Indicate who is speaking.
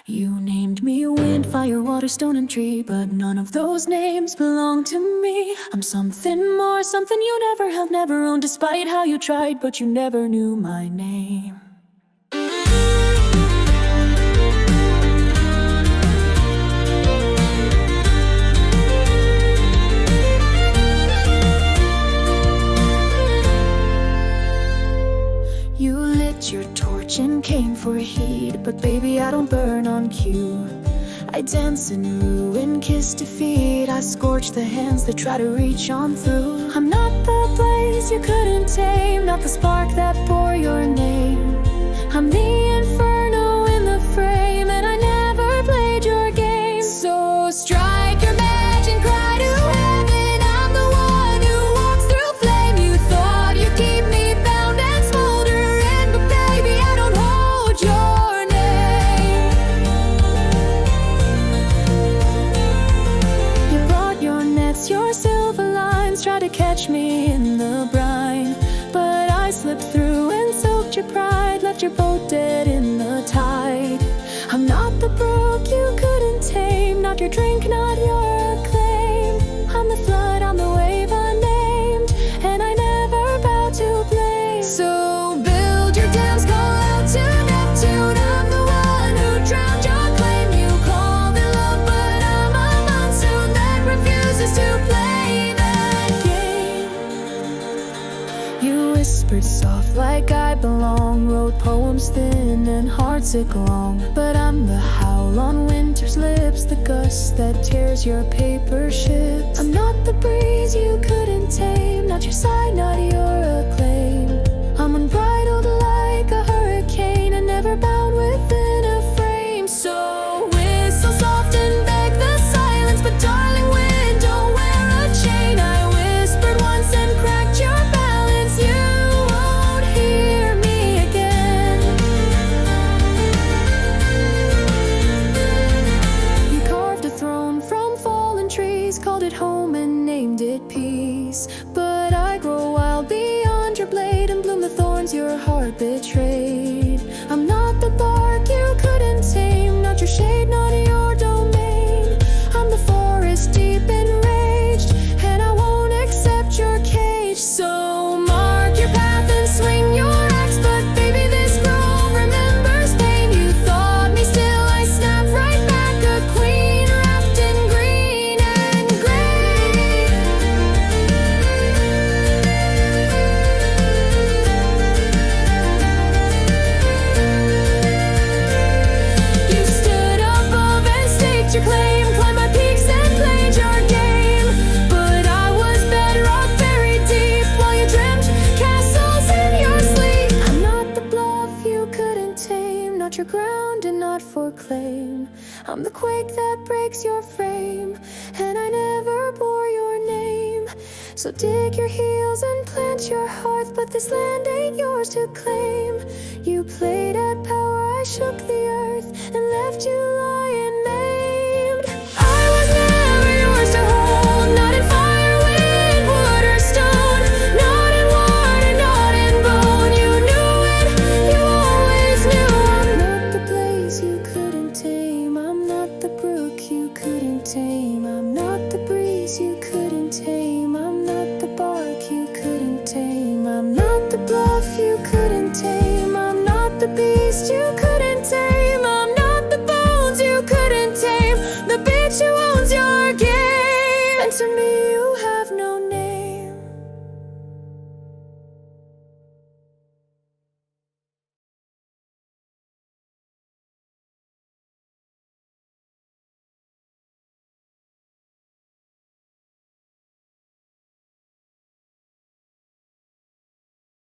Speaker 1: You named me wind, fire, water, stone, and tree, but none of those names belong to me. I'm something more, something you never held, never owned, despite how you tried, but you never knew my name. You lit your torch and came for heat, but baby, I don't burn on cue. I dance in ruin, kiss defeat. I scorch the hands that try to reach on through. I'm not the blaze you couldn't tame, not the spark that bore your name. I'm the inferno in the frame, and I never played your game. So strike your match and cry to heaven. I'm the one who walks through flame. You thought you'd keep me bound and smoldering, but baby, I don't hold your name. You brought your nets, your silver lines, tried to catch me in the brine, but I slipped through and soaked your pride, left your boat dead in the tide. I'm not the brook you couldn't tame, not your drink, not your acclaim. I'm the flood, I'm the wave unnamed, and I never bow to blame. So build your dams, call out to Neptune. I'm the one who drowned your claim. You called it love, but I'm a monsoon that refuses to play that game. You whispered soft like I belong, wrote poems thin and heartsick long, but I'm the howl on winter's lips, the gust that tears your paper ships. I'm not the breeze you couldn't tame, not your side, not your acclaim. I'm unbridled like a hurricane and never bound within a frame. So whistle soft and beg the silence, but darling wind, don't wear a chain. I whispered once and cracked your balance. You won't hear me again. You carved a throne from fallen trees, called it home and named it peace. But I grow wild beyond your blade and bloom the thorns your heart betrayed. I'm not the bark you couldn't tame, not your shade, not your domain. I'm the forest deep enraged, and I won't accept your cage. So mark your path and swing your axe, but baby, this grove remembers pain. You thought me still, I snapped right back, a queen wrapped in green and gray. You stood above and staked your claim, climbed my peaks and played your game, but I was bedrock buried deep while you dreamt castles in your sleep. I'm not the bluff you couldn't tame, not your ground and not for claim. I'm the quake that breaks your frame, and I never bore your name. So dig your heels and plant your hearth, but this land ain't yours to claim. You played at power, I shook the earth,